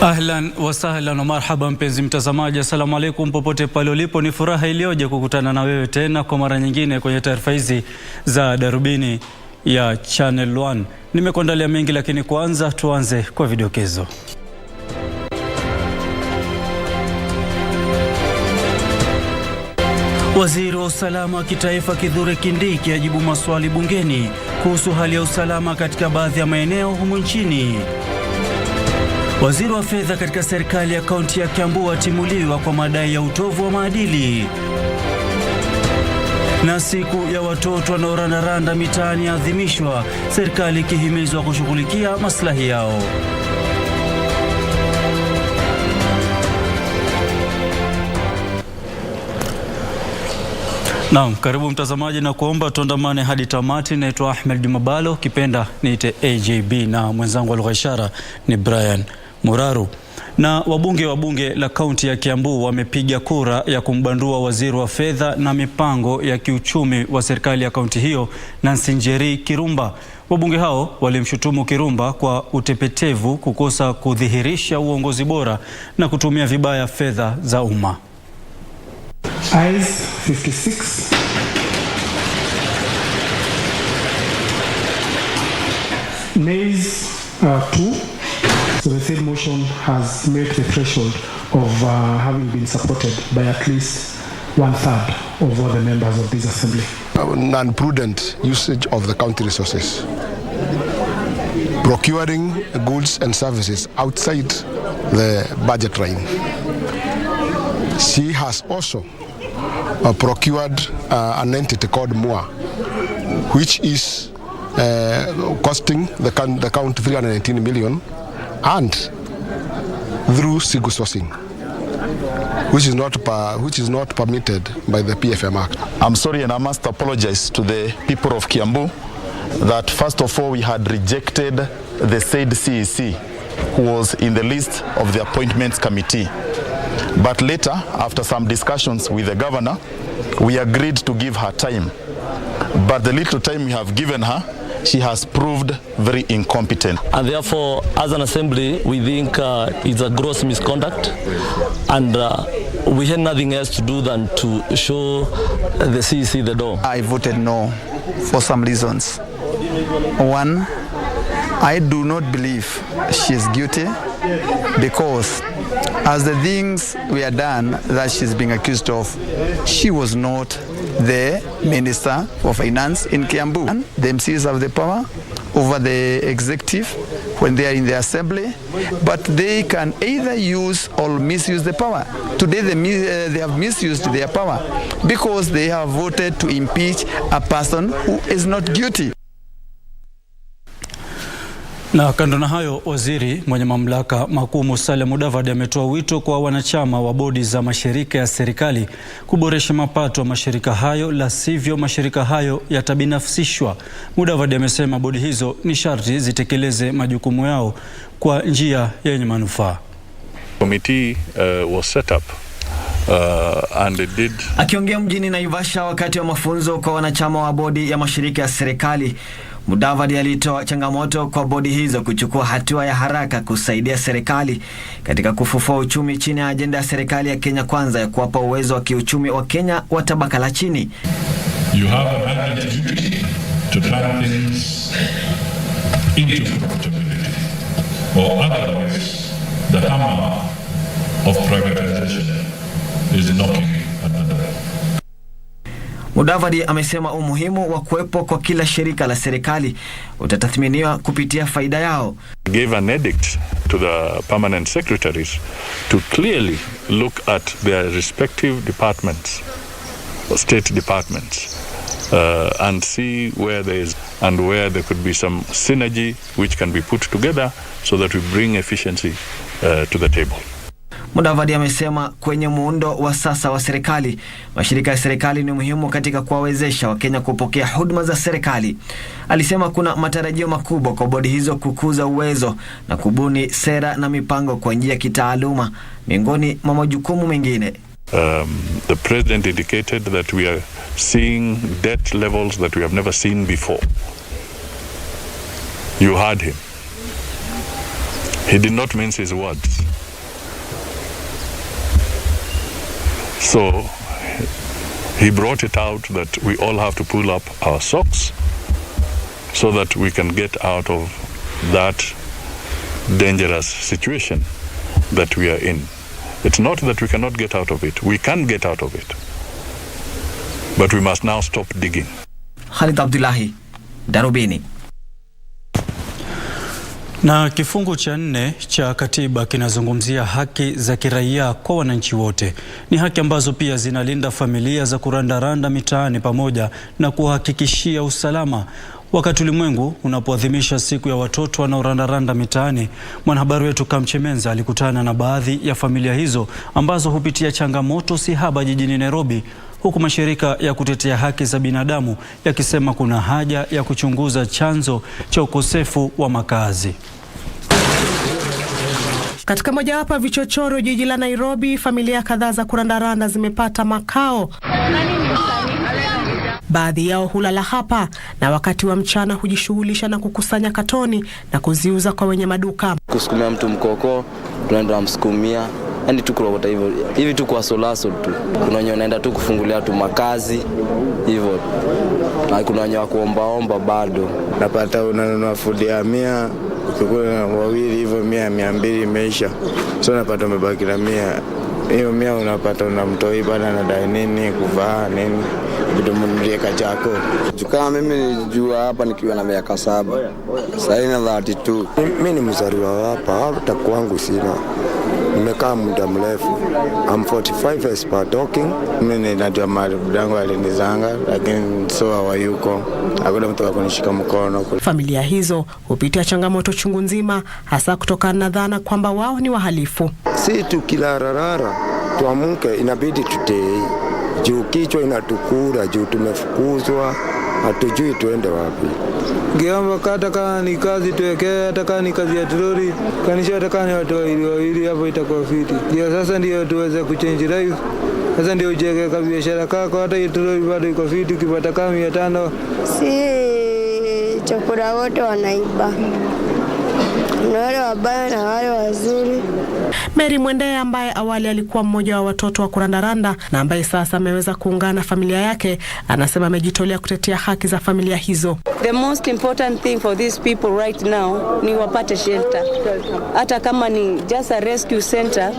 Ahlan wa sahlan wa marhaba mpenzi mtazamaji, assalamu alaikum popote pale ulipo. Ni furaha iliyoje kukutana na wewe tena kwa mara nyingine kwenye taarifa hizi za Darubini ya Channel 1. Nimekuandalia mengi, lakini kwanza tuanze kwa vidokezo. Waziri wa usalama wa kitaifa Kithure Kindiki ajibu maswali bungeni kuhusu hali ya usalama katika baadhi ya maeneo humu nchini. Waziri wa fedha katika serikali ya kaunti ya Kiambu atimuliwa kwa madai ya utovu wa maadili. Na siku ya watoto wanaorandaranda mitaani yaadhimishwa, serikali ikihimizwa kushughulikia maslahi yao. Naam, karibu mtazamaji na kuomba tuandamane hadi tamati. Naitwa Ahmed Juma Bhalo, kipenda niite AJB, na mwenzangu wa lugha ishara ni Brian Muraru. Na wabunge wa bunge la kaunti ya Kiambu wamepiga kura ya kumbandua waziri wa fedha na mipango ya kiuchumi wa serikali ya kaunti hiyo Nancy Njeri Kirumba. Wabunge hao walimshutumu Kirumba kwa utepetevu, kukosa kudhihirisha uongozi bora na kutumia vibaya fedha za umma. Ayes 56. Nays 2. So the said motion has met the threshold of having been supported by at least 1/3 of all the members of this assembly. Non-prudent usage of the county resources, procuring goods and services outside the budget line. She has also procured an entity called MOA, which is costing the county 319 million, and through single sourcing, which is not permitted by the PFM Act. I'm sorry, and I must apologize to the people of Kiambu that first of all we had rejected the said CEC who was in the list of the appointments committee. But later, after some discussions with the governor, we agreed to give her time. But the little time we have given her, she has proved very incompetent. And therefore, as an assembly, we think it's a gross misconduct, and we had nothing else to do than to show the CEC the door. I voted no for some reasons. One, I do not believe she is guilty, because as the things were done that she's being accused of, she was not the Minister for Finance in Kiambu. And the MCs have the power over the executive when they are in the assembly, but they can either use or misuse the power. Today they have misused their power because they have voted to impeach a person who is not guilty. Na kando na hayo, waziri mwenye mamlaka makuu Musalia Mudavadi ametoa wito kwa wanachama wa bodi za mashirika ya serikali kuboresha mapato ya mashirika hayo, la sivyo mashirika hayo yatabinafsishwa. Mudavadi amesema bodi hizo ni sharti zitekeleze majukumu yao kwa njia yenye manufaa. Committee was set up and it did. Akiongea mjini Naivasha wakati wa mafunzo kwa wanachama wa bodi ya mashirika ya serikali, Mudavadi alitoa changamoto kwa bodi hizo kuchukua hatua ya haraka kusaidia serikali katika kufufua uchumi chini ya ajenda ya serikali ya Kenya Kwanza ya kuwapa uwezo wa kiuchumi wa Kenya wa tabaka la chini. You have a mandate duty to turn things into profitability, or otherwise the hammer of privatization is knocking at the door. Mudavadi amesema umuhimu wa kuwepo kwa kila shirika la serikali utatathminiwa kupitia faida yao. Gave an edict to the permanent secretaries to clearly look at their respective departments, state departments, and see where there could be some synergy which can be put together so that we bring efficiency to the table. Mudavadi amesema kwenye muundo wa sasa wa serikali, mashirika ya serikali ni muhimu katika kuwawezesha Wakenya kupokea huduma za serikali. Alisema kuna matarajio makubwa kwa bodi hizo kukuza uwezo na kubuni sera na mipango kwa njia ya kitaaluma miongoni mwa majukumu mengine. The president indicated that we are seeing debt levels that we have never seen before. You heard him. He did not mince his words. So he brought it out that we all have to pull up our socks so that we can get out of that dangerous situation that we are in. It's not that we cannot get out of it. We can get out of it. But we must now stop digging. Khalid Abdullahi, Darubini. Na kifungu cha 4 cha katiba kinazungumzia haki za kiraia kwa wananchi wote. Ni haki ambazo pia zinalinda familia za kurandaranda mitaani pamoja na kuhakikishia usalama. Wakati ulimwengu unapoadhimisha siku ya watoto wanaorandaranda mitaani, mwanahabari wetu Kamchemenza alikutana na baadhi ya familia hizo ambazo hupitia changamoto si haba jijini Nairobi, huku mashirika ya kutetea haki za binadamu yakisema kuna haja ya kuchunguza chanzo cha ukosefu wa makazi. Katika mojawapo ya vichochoro jiji la Nairobi, familia kadhaa za kurandaranda zimepata makao. Baadhi yao hulala hapa na wakati wa mchana hujishughulisha na kukusanya katoni na kuziuza kwa wenye maduka. Kusukumia mtu mkoko, tunaenda msukumia, yani tukurogota hivyo. Hivi tu kwa solaso tu. Kuna wenye wanaenda tu kufungulia tu makazi hivyo. Na kuna wenye wa kuomba bado. Napata unanunua food ya 100, ukikula wawili hivyo 100 imeisha. So napata umebaki na 100. Hiyo 100 unapata unamtoi bana na dai nini, kuvaa nini, vitu mnilieka chako. Kama mimi nilijua hapa nikiwa na miaka 7. Sasa ina 32. Mimi ni mzaliwa hapa kwangu sina. Nimekaa muda mrefu. I'm 45 as per talking. Mimi najua madango alinizanga lakini so hawayuko. Hakuna mtu akunishika mkono. Familia hizo hupitia changamoto chungu nzima, hasa kutokana na dhana kwamba wao ni wahalifu. Si tukilararara tuamke inabidi tutei. Juu kichwa inatukura, juu tumefukuzwa, hatujui tuende wapi. Geamba kata kama ni kazi tuwekee, hata kama ni kazi ya troli, kanisha hata kama ni watu wawili hapo itakuwa fiti. Ndio sasa ndio tuweze kuchange life. Sasa ndio ujenge kwa biashara kako, hata hiyo troli bado iko fiti, ukipata kama 500. Si chakula wote wanaiba. Na wale wabaya na wale wazuri. Mary Mwende ambaye awali alikuwa mmoja wa watoto wa kurandaranda na ambaye sasa ameweza kuungana familia yake, anasema amejitolea kutetea haki za familia hizo. The most important thing for these people right now ni wapate shelter. Hata kama ni just a rescue center,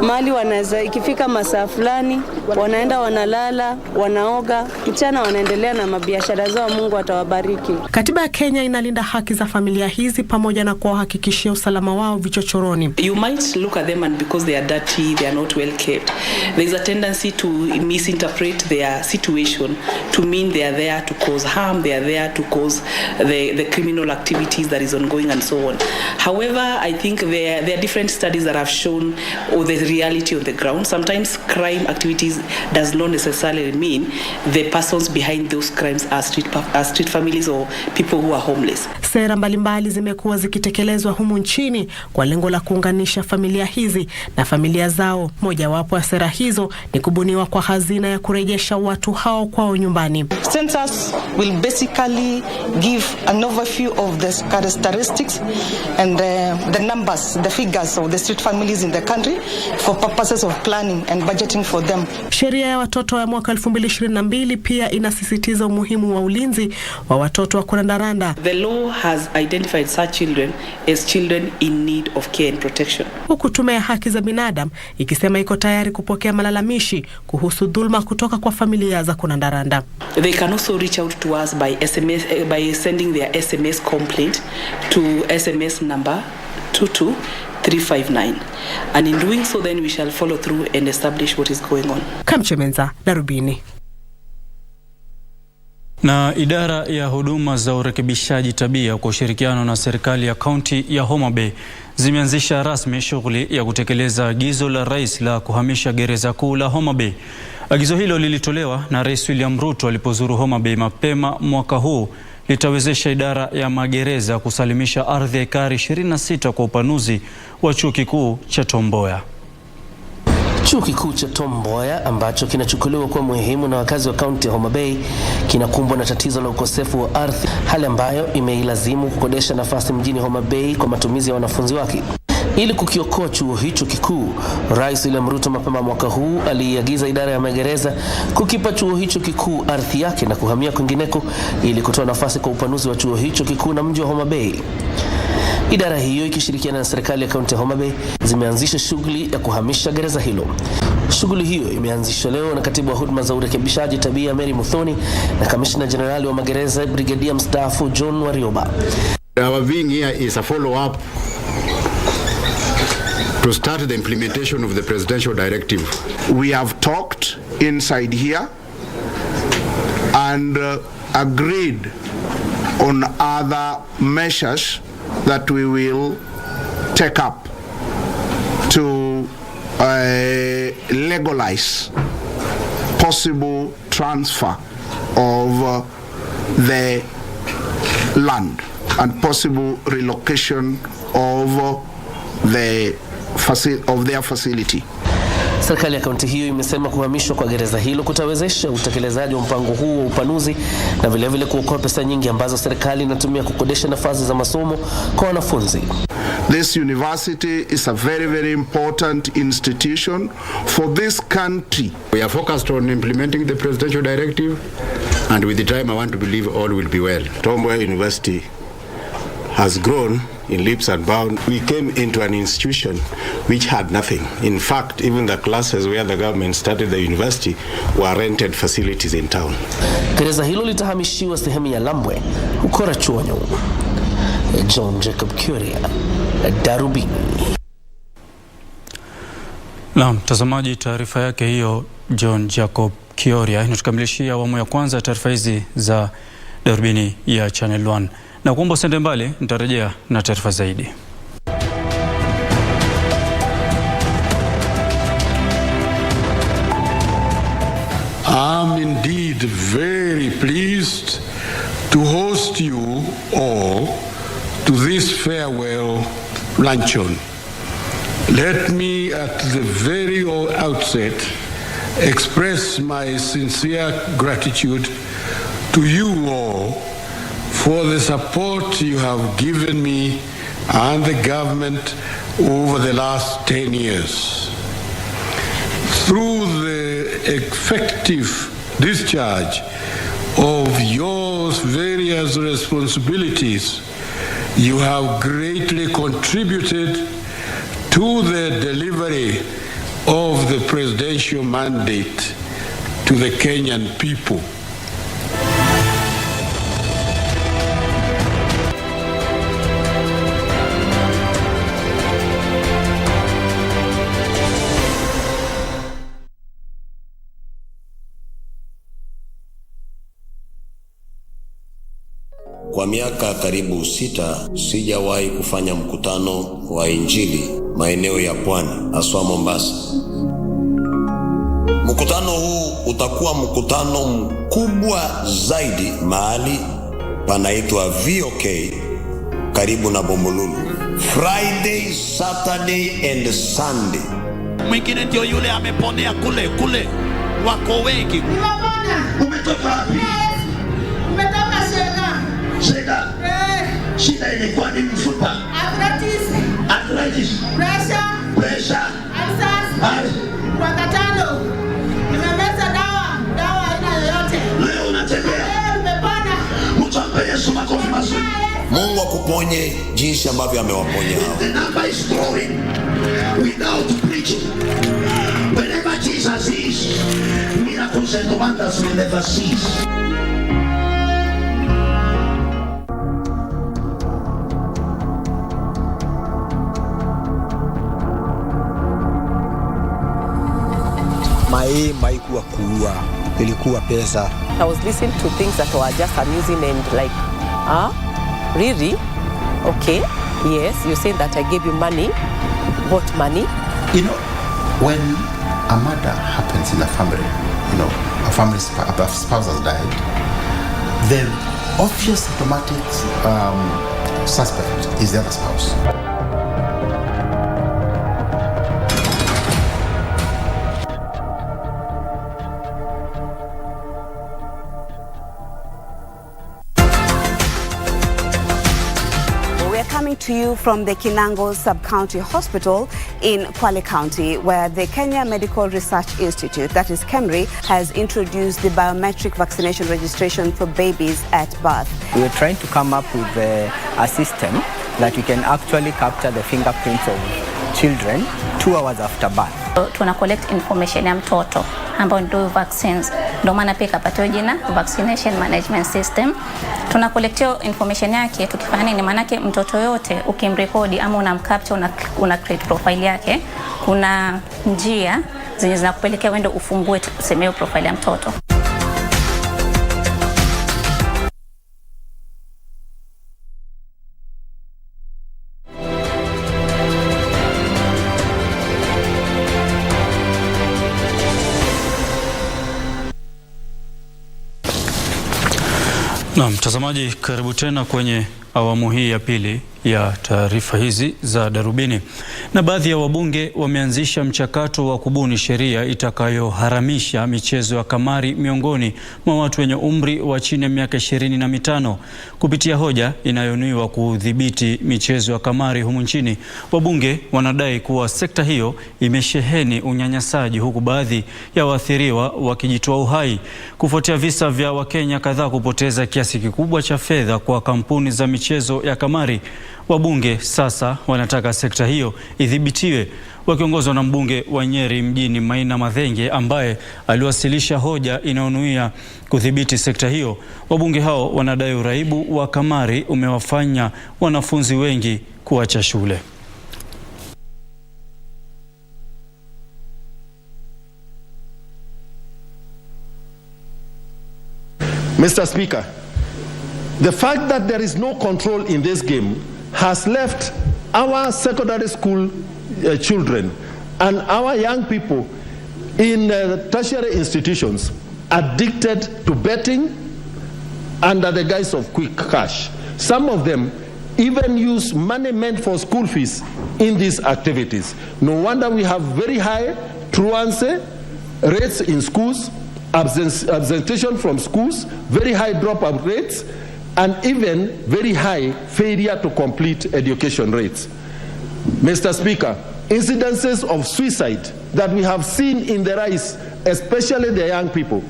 mali wanaweza ikifika masaa fulani wanaenda wanalala, wanaoga, mchana wanaendelea na mabiashara zao. Mungu atawabariki. Katiba ya Kenya inalinda haki za familia hizi pamoja na kuhakikishia usalama wao vichochoroni. You might look at them and because they are dirty, they are not well kept, there is a tendency to misinterpret their situation to mean they are there to cause harm, they are there to cause the criminal activities that is ongoing and so on. However, I think there are different studies that have shown the reality on the ground. Sometimes crime activities does not necessarily mean the persons behind those crimes are street families or people who are homeless. Sera mbalimbali zimekuwa zikitekelezwa humu nchini kwa lengo la kuunganisha familia hizi na familia zao. Mojawapo ya sera hizo ni kubuniwa kwa hazina ya kurejesha watu hao kwao nyumbani. Census will basically give an overview of the characteristics and the numbers, the figures of the street families in the country for purposes of planning and budgeting for them. Sheria ya watoto ya mwaka 2022 pia inasisitiza umuhimu wa ulinzi wa watoto wa kurandaranda. The law has identified such children as children in need of care and protection. Huku tume ya haki za binadamu ikisema iko tayari kupokea malalamishi kuhusu dhulma kutoka kwa familia za kurandaranda. They can also reach out to us by SMS, by sending their SMS complaint to SMS number 22359, and in doing so then we shall follow through and establish what is going on. Kamchemenza, Darubini. Na idara ya huduma za urekebishaji tabia kwa ushirikiano na serikali ya kaunti ya Homa Bay zimeanzisha rasmi shughuli ya kutekeleza agizo la rais la kuhamisha gereza kuu la Homa Bay. Agizo hilo lilitolewa na Rais William Ruto alipozuru Homa Bay mapema mwaka huu. Litawezesha idara ya magereza kusalimisha ardhi ekari 26 kwa upanuzi wa chuo kikuu cha Tom Mboya. Chuo kikuu cha Tom Mboya ambacho kinachukuliwa kuwa muhimu na wakazi wa kaunti ya Homa Bay kinakumbwa na tatizo la ukosefu wa ardhi, hali ambayo imeilazimu kukodesha nafasi mjini Homa Bay kwa matumizi ya wanafunzi wake. Ili kukiokoa chuo hicho kikuu, Rais William Ruto mapema mwaka huu aliagiza idara ya magereza kukipa chuo hicho kikuu ardhi yake na kuhamia kwingineko ili kutoa nafasi kwa upanuzi wa chuo hicho kikuu na mji wa Homa Bay. Idara hiyo ikishirikiana na serikali ya kaunti ya Homa Bay zimeanzisha shughuli ya kuhamisha gereza hilo. Shughuli hiyo imeanzishwa leo na katibu wa huduma za urekebishaji tabia Mary Muthoni na kamishna jenerali wa magereza brigadia mstaafu John Warioba. Our being here is a follow-up to start the implementation of the presidential directive. We have talked inside here and agreed on other measures that we will take up to legalize possible transfer of the land and possible relocation of their facility. Serikali ya kaunti hiyo imesema kuhamishwa kwa gereza hilo kutawezesha utekelezaji wa mpango huu wa upanuzi na vilevile kuokoa pesa nyingi ambazo serikali inatumia kukodesha nafasi za masomo kwa wanafunzi. This university is a very, very important institution for this country. We are focused on implementing the presidential directive, and with the time I want to believe all will be well. Tom Mboya University has grown in leaps and bounds. We came into an institution which had nothing. In fact, even the classes where the government started the university were rented facilities in town. Gereza hilo litahamishiwa sehemu ya Lambwe huko Rachuonyo. John Jacob Kuria, Darubini. Naam, mtazamaji, taarifa yake hiyo John Jacob Kuria inatukamilishia awamu ya kwanza taarifa hizi za Darubini ya Channel 1. Na kuomba usende mbali, nitarejea na taarifa zaidi. I'm indeed very pleased to host you all to this farewell luncheon. Let me at the very outset express my sincere gratitude to you all for the support you have given me and the government over the last 10 years. Through the effective discharge of your various responsibilities, you have greatly contributed to the delivery of the presidential mandate to the Kenyan people. Kwa miaka karibu 6 sijawahi kufanya mkutano wa Injili maeneo ya Pwani, haswa Mombasa. Mkutano huu utakuwa mkutano mkubwa zaidi mahali panaitwa VOK karibu na Bombolulu. Friday, Saturday and Sunday. Mwingine ndio yule ameponea kule wako wengi. Umetoka wapi? Umetoka Shega. Shida ilikuwa ni mfupa. Arthritis. Pressure. Ulcers. Wakatano. Nimemeza dawa aina yoyote. Leo unatembea. Umepona. Mtampe Yesu makofi mazuri. Mungu akuponye jinsi ambavyo amewaponya hao. The number is growing without preaching. Whenever Jesus is, miracles and wonders will never cease. Haikuwa kuua, ilikuwa pesa. I was listening to things that were just amusing and like, really? Okay, yes, you saying that I gave you money. What money? You know, when a murder happens in a family, you know, a spouse has died, the obvious automatic suspect is the other spouse. To you from the Kinango Sub-County Hospital in Kwale County, where the Kenya Medical Research Institute, that is KEMRI, has introduced the biometric vaccination registration for babies at birth. We are trying to come up with a system that we can actually capture the fingerprints of children 2 hours after birth. Tuna collect information ya mtoto ambao ndio vaccines, ndio maana pia kapatiwa jina vaccination management system. Tuna collect information yake, tukifanya nini? Maana yake mtoto yote ukimrekodi ama unamcapture, una create profile yake, kuna njia zenye zinakupelekea uende ufungue tusemeo profile ya mtoto. Na mtazamaji, karibu tena kwenye awamu hii ya pili ya taarifa hizi za Darubini. Na baadhi ya wabunge wameanzisha mchakato wa kubuni sheria itakayoharamisha michezo ya kamari miongoni mwa watu wenye umri wa chini ya miaka 25 kupitia hoja inayonuiwa kudhibiti michezo ya kamari humu nchini. Wabunge wanadai kuwa sekta hiyo imesheheni unyanyasaji, huku baadhi ya waathiriwa wakijitoa uhai kufuatia visa vya Wakenya kadhaa kupoteza kiasi kikubwa cha fedha kwa kampuni za michezo ya kamari. Wabunge sasa wanataka sekta hiyo idhibitiwe, wakiongozwa na mbunge wa Nyeri mjini Maina Mathenge ambaye aliwasilisha hoja inayonuia kudhibiti sekta hiyo. Wabunge hao wanadai uraibu wa kamari umewafanya wanafunzi wengi kuacha shule. Mr. Speaker, the fact that there is no control in this game has left our secondary school children and our young people in tertiary institutions addicted to betting under the guise of quick cash. Some of them even use money meant for school fees in these activities. No wonder we have very high truancy rates in schools, absenteeism from schools, very high dropout rates, and even very high failure to complete education rates. Mr. Speaker, incidences of suicide that we have seen in the rise, especially the young people,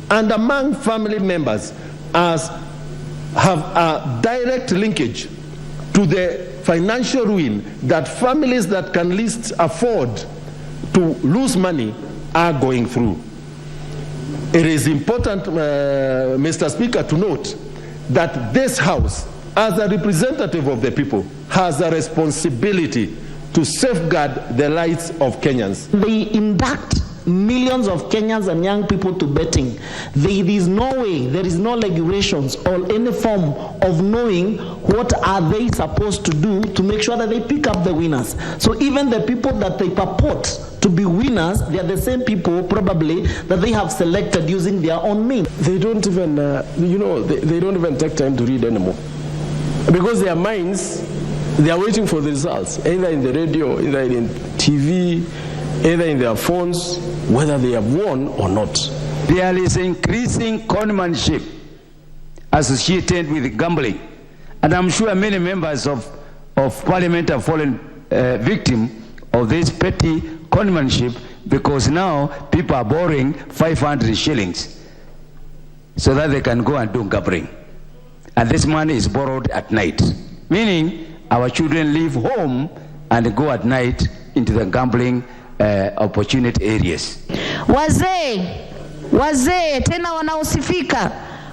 and among family members, have a direct linkage to the financial ruin that families that can least afford to lose money are going through. It is important, Mr. Speaker, to note that this House, as a representative of the people, has a responsibility to safeguard the rights of Kenyans. They induct millions of Kenyans and young people to betting. There is no way, there is no regulations or any form of knowing what are they supposed to do to make sure that they pick up the winners. So even the people that they purport to be winners, they are the same people probably that they have selected using their own means. They don't even, they don't even take time to read anymore. Because their minds, they are waiting for the results, either in the radio, either in TV, either in their phones, whether they have won or not. There is increasing conmanship associated with gambling. And I'm sure many members of Parliament have fallen victim of this petty conmanship, because now people are borrowing 500 shillings so that they can go and do gambling. And this money is borrowed at night, meaning our children leave home and go at night into the gambling opportunity areas. Wazee tena wanaosifika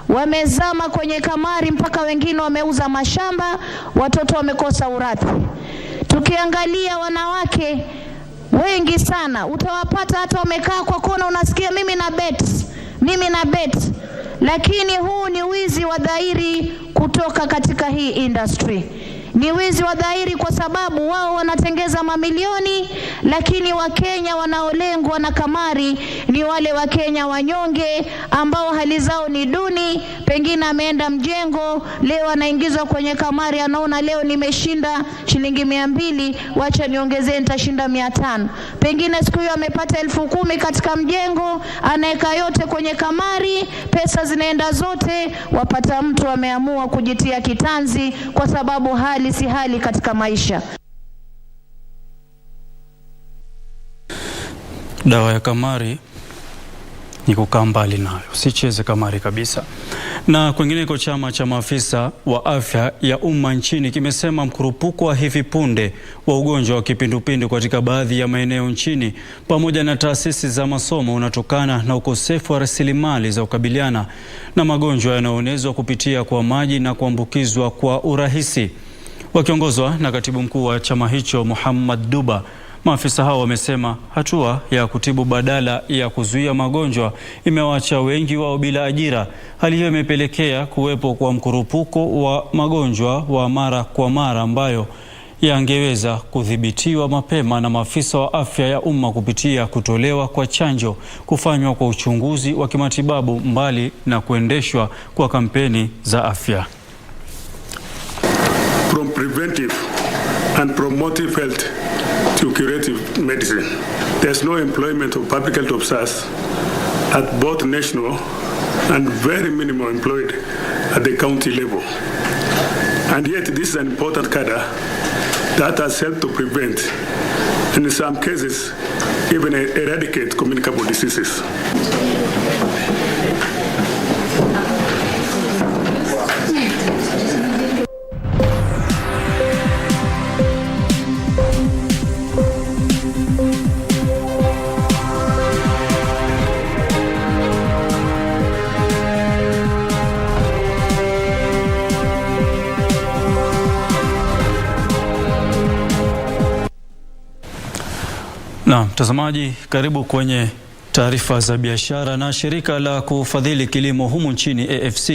wamezama kwenye kamari, mpaka wengine wameuza mashamba, watoto wamekosa urithi. Tukiangalia wanawake wengi sana utawapata hata wamekaa kwa kona, unasikia mimi na bet, lakini huu ni wizi wa dhahiri kutoka katika hii industry. Ni wizi wa dhahiri kwa sababu wao wanatengeza mamilioni, lakini Wakenya wanaolengwa na kamari ni wale Wakenya wanyonge ambao hali zao ni duni. Pengine ameenda mjengo, leo anaingizwa kwenye kamari, anaona leo nimeshinda shilingi 200, wacha niongezee nitashinda 500. Pengine siku hiyo amepata 10,000 katika mjengo, anaeka yote kwenye kamari, pesa zinaenda zote, wapata mtu ameamua kujitia kitanzi kwa sababu hali hali si hali katika maisha. Dawa ya kamari ni kukaa mbali nayo, usicheze kamari kabisa. Na kwingineko, chama cha maafisa wa afya ya umma nchini kimesema mkurupuko wa hivi punde wa ugonjwa wa kipindupindu katika baadhi ya maeneo nchini pamoja na taasisi za masomo unatokana na ukosefu wa rasilimali za kukabiliana na magonjwa yanayoenezwa kupitia kwa maji na kuambukizwa kwa urahisi. Wakiongozwa na katibu mkuu wa chama hicho Muhammad Duba, maafisa hao wamesema hatua ya kutibu badala ya kuzuia magonjwa imewaacha wengi wao bila ajira. Hali hiyo imepelekea kuwepo kwa mkurupuko wa magonjwa wa mara kwa mara ambayo yangeweza kudhibitiwa mapema na maafisa wa afya ya umma kupitia kutolewa kwa chanjo, kufanywa kwa uchunguzi wa kimatibabu mbali na kuendeshwa kwa kampeni za afya. From preventive and promotive health to curative medicine, there's no employment of public health officers at both national and very minimal employed at the county level. And yet this is an important cadre that has helped to prevent, and in some cases, even eradicate communicable diseases. Na mtazamaji, karibu kwenye taarifa za biashara. Na shirika la kufadhili kilimo humu nchini AFC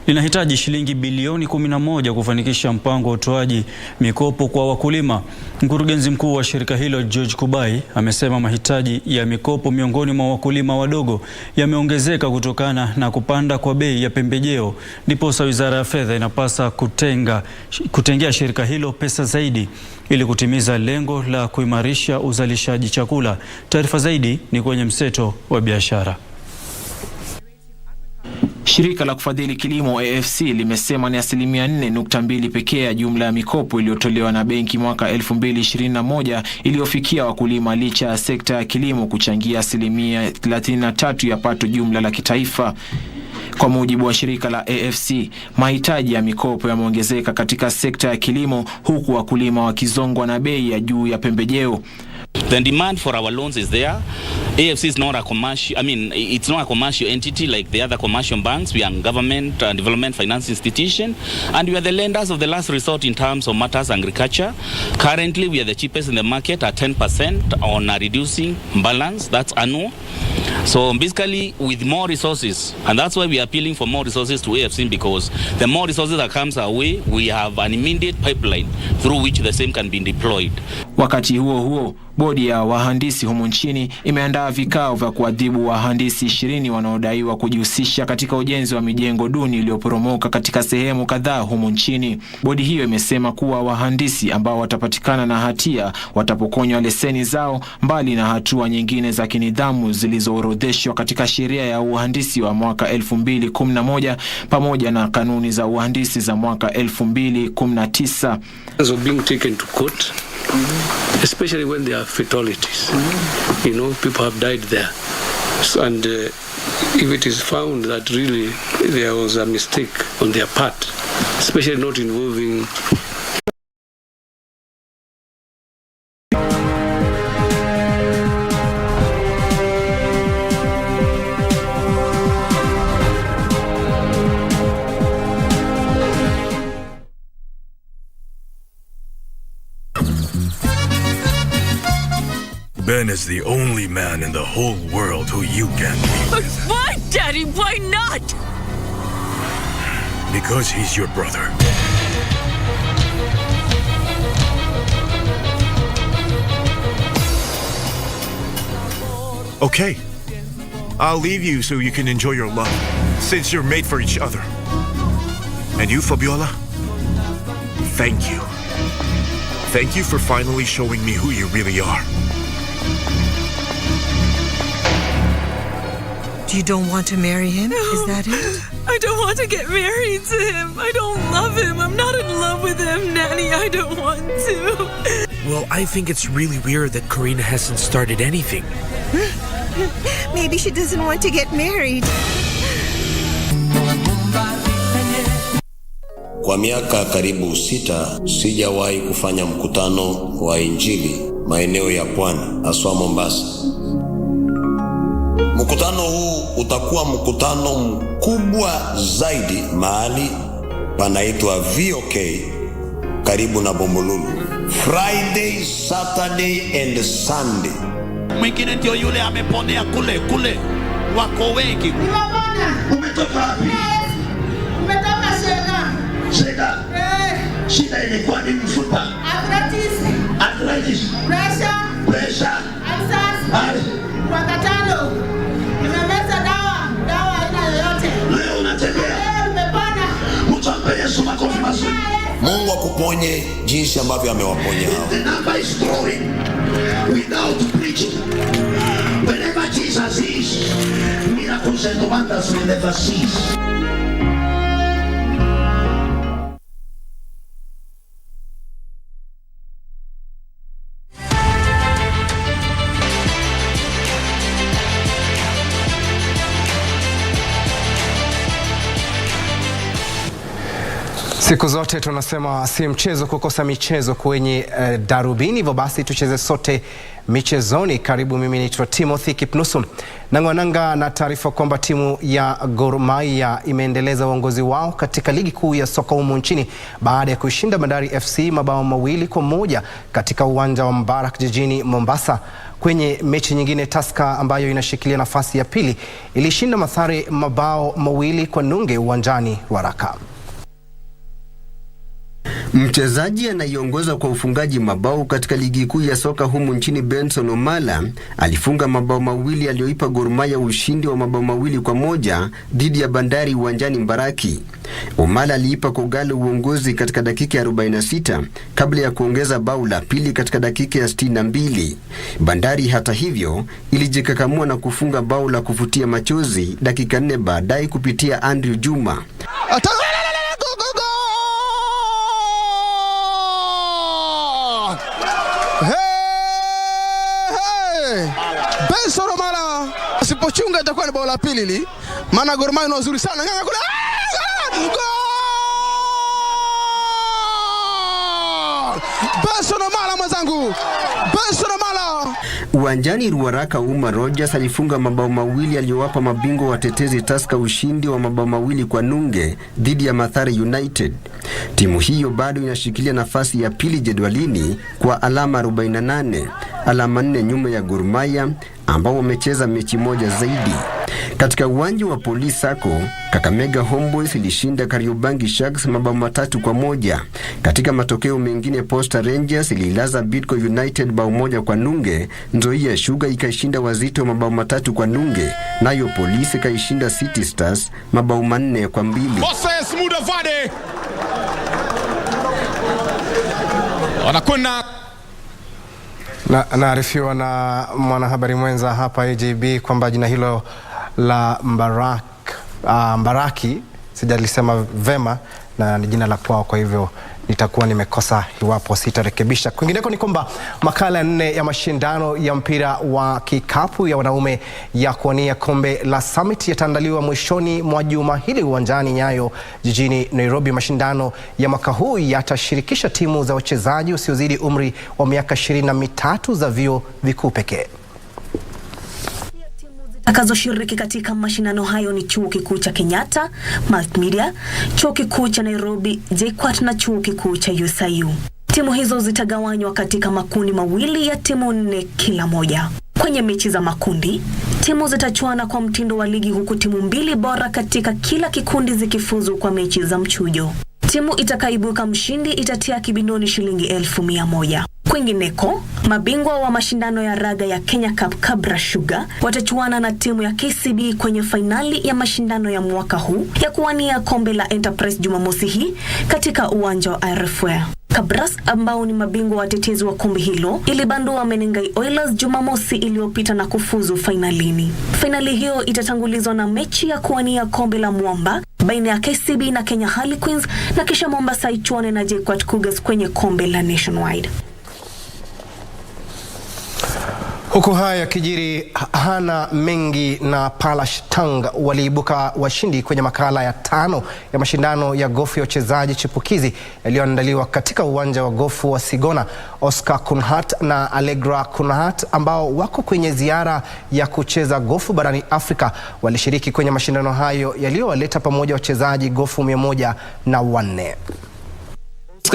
linahitaji shilingi bilioni 11 kufanikisha mpango wa utoaji mikopo kwa wakulima. Mkurugenzi mkuu wa shirika hilo George Kubai amesema mahitaji ya mikopo miongoni mwa wakulima wadogo yameongezeka kutokana na kupanda kwa bei ya pembejeo. Ndiposa Wizara ya Fedha inapasa kutengea shirika hilo pesa zaidi ili kutimiza lengo la kuimarisha uzalishaji chakula. Taarifa zaidi ni kwenye mseto wa biashara. Shirika la kufadhili kilimo AFC limesema ni 4.2% pekee ya jumla ya mikopo iliyotolewa na benki mwaka 2021 iliyofikia wakulima, licha ya sekta ya kilimo kuchangia 33% ya pato jumla la kitaifa. Kwa mujibu wa shirika la AFC, mahitaji ya mikopo yameongezeka katika sekta ya kilimo, huku wakulima wakizongwa na bei ya juu ya pembejeo. The demand for our loans is there. AFC is not a commercial, it's not a commercial entity like the other commercial banks. We are a government development finance institution, and we are the lenders of the last resort in terms of matters agriculture. Currently, we are the cheapest in the market at 10% on a reducing balance. That's annual. So basically, with more resources, and that's why we are appealing for more resources to AFC, because the more resources that comes our way, we have an immediate pipeline through which the same can be deployed. Wakati huo huo, bodi ya wahandisi humu nchini imeandaa vikao vya kuadhibu wahandisi 20 wanaodaiwa kujihusisha katika ujenzi wa mijengo duni iliyoporomoka katika sehemu kadhaa humu nchini. Bodi hiyo imesema kuwa wahandisi ambao watapatikana na hatia watapokonywa leseni zao, mbali na hatua nyingine za kinidhamu zilizoorodheshwa katika sheria ya uhandisi wa mwaka 2011 pamoja na kanuni za uhandisi za mwaka 2019. So being taken to court, especially when there are fatalities. People have died there. And if it is found that really there was a mistake on their part, especially not involving Ben is the only man in the whole world who you can be with. Why, Daddy? Why not? Because he's your brother. Okay. I'll leave you so you can enjoy your love, since you're made for each other. And you, Fabiola? Thank you. Thank you for finally showing me who you really are. You don't want to marry him? Is that it? I don't want to get married to him. I don't love him. I'm not in love with him, Nanny. I don't want to. Well, I think it's really weird that Karina hasn't started anything. Maybe she doesn't want to get married. Kwa miaka karibu 6 sijawahi kufanya mkutano wa Injili maeneo ya Pwani, haswa Mombasa. Mkutano huu utakuwa mkutano mkubwa zaidi mahali panaitwa VOK karibu na Bombolulu. Friday, Saturday and Sunday. Mwingine ndio yule ameponea kule. Wako wengi. Umetoka wapi? Umetoka Sega. Shida ilikuwa ni mfupa. Arthritis. Pressure. Wakatano. Nimemeza dawa aina yoyote. Leo unatembea. Umepona. Mtampe Yesu makofi mazuri. Mungu akuponye jinsi ambavyo amewaponya hao. The number is growing without preaching. Wherever Jesus is, miracles and wonders will never cease. Siku zote tunasema si mchezo kukosa michezo kwenye Darubini, hivyo basi tucheze sote michezoni. Karibu, mimi naitwa Timothy Kipnusu. Nangwananga na taarifa kwamba timu ya Gor Mahia imeendeleza uongozi wao katika ligi kuu ya soka humu nchini baada ya kushinda Bandari FC mabao 2-1 katika uwanja wa Mbarak jijini Mombasa. Kwenye mechi nyingine, Tusker ambayo inashikilia nafasi ya pili ilishinda Mathare mabao 2-0 uwanjani Ruaraka. Mchezaji anayeongoza kwa ufungaji mabao katika ligi kuu ya soka humu nchini Benson Omala alifunga mabao 2 aliyoipa Gor Mahia ushindi wa mabao 2-1 dhidi ya Bandari uwanjani Mbaraki. Omala aliipa Kogalo uongozi katika dakika ya 46 kabla ya kuongeza bao la pili katika dakika ya 62. Bandari hata hivyo ilijikakamua na kufunga bao la kuvutia machozi dakika 4 baadaye kupitia Andrew Juma. Benson Omala asipochunga itakuwa ni bao la pili hili, maana Gor Mahia ni nzuri sana. Nganga kule. Benson Omala mwenzangu. Benson Omala. Uwanjani Ruaraka, Uma Rogers alifunga mabao 2 aliyowapa mabingwa watetezi Tusker ushindi wa mabao 2-0 dhidi ya Mathare United. Timu hiyo bado inashikilia nafasi ya pili jedwalini kwa alama 48, alama 4 nyuma ya Gor Mahia ambao wamecheza mechi moja zaidi. Katika uwanja wa Police Sacco, Kakamega Homeboys ilishinda Kariobangi Sharks mabao 3-1. Katika matokeo mengine, Posta Rangers ililaza Bidco United bao 1-0, Nzoia Sugar ikashinda Wazito mabao 3-0, nayo Police ikaishinda City Stars mabao 4-2. Moses Mudavade wanakwenda Naarifiwa na mwanahabari mwenza hapa AJB kwamba jina hilo la Mbaraki sijalisema vema na ni jina la kwao, kwa hivyo nitakuwa nimekosa iwapo sitarekebisha. Kwingineko ni kwamba makala 4 ya mashindano ya mpira wa kikapu ya wanaume ya kuwania kombe la Summit yataandaliwa mwishoni mwa juma hili uwanjani Nyayo jijini Nairobi. Mashindano ya mwaka huu yatashirikisha timu za wachezaji usiozidi umri wa miaka 23 za vyuo vikuu pekee. Atakazoshiriki katika mashindano hayo ni Chuo Kikuu cha Kenyatta, Multimedia, Chuo Kikuu cha Nairobi, JKUAT na Chuo Kikuu cha USIU. Timu hizo zitagawanywa katika makundi mawili ya timu 4 kila moja. Kwenye mechi za makundi, timu zitachuana kwa mtindo wa ligi, huku timu 2 bora katika kila kikundi zikifuzu kwa mechi za mchujo. Timu itakaibuka mshindi itatia kibindoni shilingi 1,100. Kwingineko, mabingwa wa mashindano ya raga ya Kenya Cup Kabra Sugar watachuana na timu ya KCB kwenye fainali ya mashindano ya mwaka huu ya kuwania kombe la Enterprise Jumamosi hii katika uwanja wa RFA. Kabras ambao ni mabingwa watetezi wa kombe hilo ilibandua Menengai Oilers Jumamosi iliyopita na kufuzu finalini. Finali hiyo itatangulizwa na mechi ya kuwania kombe la Mwamba baina ya KCB na Kenya Harlequins na kisha Mombasa ichuane na JKUAT Cougars kwenye kombe la Nationwide. Huku haya yakijiri, Hana Mengi na Palash Tang waliibuka washindi kwenye makala ya 5 ya mashindano ya gofu ya wachezaji chipukizi yaliyoandaliwa katika uwanja wa gofu wa Sigona. Oscar Kunhat na Allegra Kunhat ambao wako kwenye ziara ya kucheza gofu barani Afrika walishiriki kwenye mashindano hayo yaliyowaleta pamoja wachezaji gofu 104.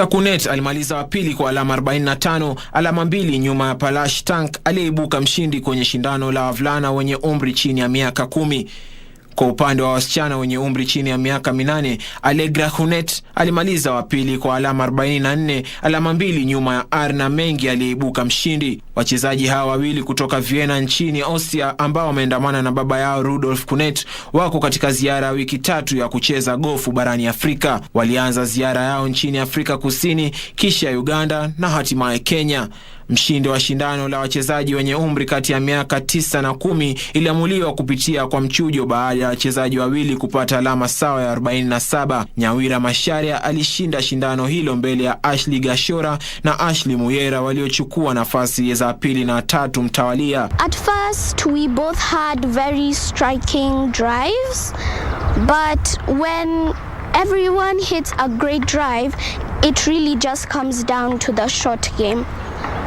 Kunet alimaliza wa pili kwa alama 45, alama 2 nyuma ya Palash Tank aliyeibuka mshindi kwenye shindano la wavulana wenye umri chini ya miaka 10. Kwa upande wa wasichana wenye umri chini ya miaka 8, Allegra Kunet alimaliza wa pili kwa alama 44, alama 2 nyuma ya Arna Mengi aliyeibuka mshindi. Wachezaji hawa wawili kutoka Vienna nchini Austria ambao wameandamana na baba yao Rudolf Kunet wako katika ziara ya wiki 3 ya kucheza gofu barani Afrika. Walianza ziara yao nchini Afrika Kusini, kisha Uganda na hatimaye Kenya. Mshindi wa shindano la wachezaji wenye umri kati ya miaka 9 na 10 iliamuliwa kupitia kwa mchujo baada ya wachezaji wawili kupata alama sawa ya 47. Nyawira Masharia alishinda shindano hilo mbele ya Ashley Gashora na Ashley Muyera waliochukua nafasi za pili na 3 mtawalia. At first we both had very striking drives, but when everyone hits a great drive, it really just comes down to the short game.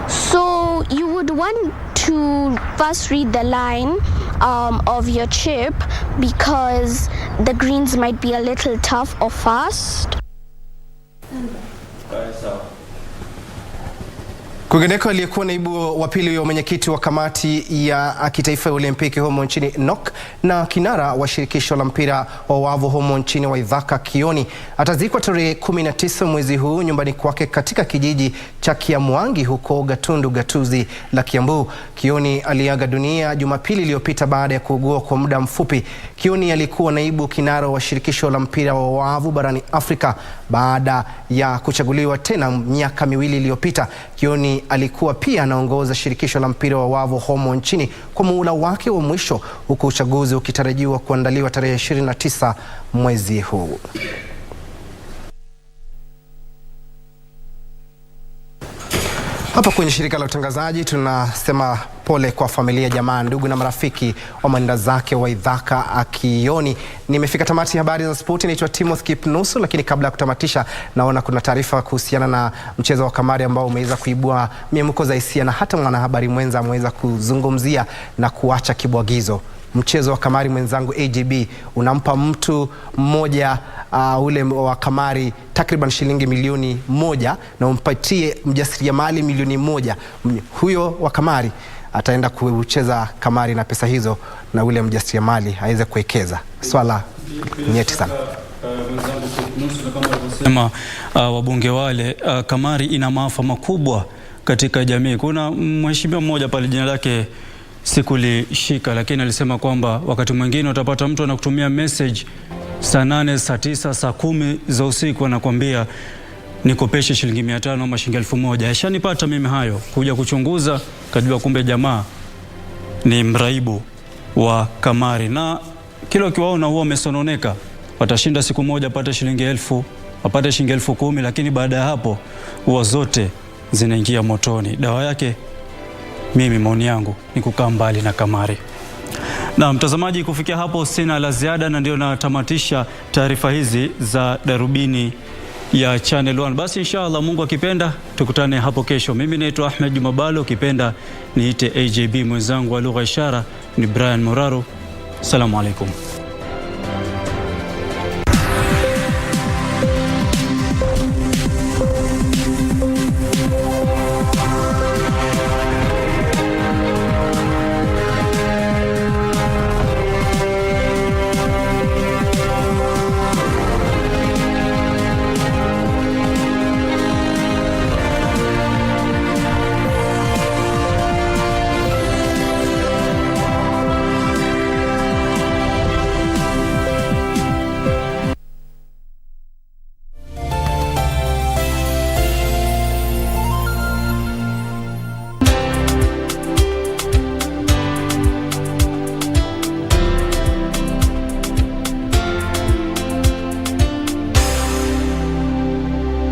So you would want to first read the line of your chip because the greens might be a little tough or fast. Kwingineko, aliyekuwa naibu wa pili wa mwenyekiti wa kamati ya kitaifa ya Olimpiki humo nchini NOC na kinara wa shirikisho la mpira wa wavu humo nchini Waithaka Kioni atazikwa tarehe 19 mwezi huu nyumbani kwake katika kijiji cha Kiamwangi huko Gatundu Gatuzi la Kiambu. Kioni aliaga dunia Jumapili iliyopita baada ya kuugua kwa muda mfupi. Kioni alikuwa naibu kinara wa shirikisho la mpira wa wavu barani Afrika baada ya kuchaguliwa tena miaka 2 iliyopita. Kioni alikuwa pia anaongoza shirikisho la mpira wa wavu humo nchini kwa muhula wake wa mwisho, huku uchaguzi ukitarajiwa kuandaliwa tarehe 29 mwezi huu. Hapa kwenye shirika la utangazaji tunasema pole kwa familia, jamaa, ndugu na marafiki wa mwenda zake Waithaka Kioni. Nimefika tamati habari za spoti. Naitwa Timothy Kipnusu, lakini kabla ya kutamatisha naona kuna taarifa kuhusiana na mchezo wa kamari ambao umeweza kuibua miemuko za hisia na hata mwanahabari mwenza ameweza kuzungumzia na kuacha kibwagizo. Mchezo wa kamari mwenzangu AJB unampa mtu mmoja ule wa kamari takriban shilingi milioni 1 na umpatie mjasiriamali milioni 1. Huyo wa kamari ataenda kucheza kamari na pesa hizo na ule mjasiriamali aweze kuwekeza. Swala nyeti sana. Sema wabunge wale, kamari ina maafa makubwa katika jamii. Kuna mheshimiwa mmoja pale jina lake sikulishika, lakini alisema kwamba wakati mwingine utapata mtu anakutumia message saa 8, saa 9, saa 10 za usiku anakuambia nikopeshe shilingi 500 ama shilingi 1000. Ashanipata mimi hayo, kuja kuchunguza kajua kumbe jamaa ni mraibu wa kamari, na kila ukiwaona huwa wamesononeka. Watashinda siku moja apate shilingi 1000, apate shilingi 10,000, lakini baada ya hapo huwa zote zinaingia motoni. Dawa yake mimi, maoni yangu, ni kukaa mbali na kamari. Na mtazamaji, kufikia hapo sina la ziada na ndio natamatisha taarifa hizi za Darubini ya Channel 1. Basi inshallah, Mungu akipenda, tukutane hapo kesho. Mimi naitwa Ahmed Juma Bhalo, ukipenda niite AJB, mwenzangu wa lugha ishara ni Brian Moraro. Assalamu alaikum.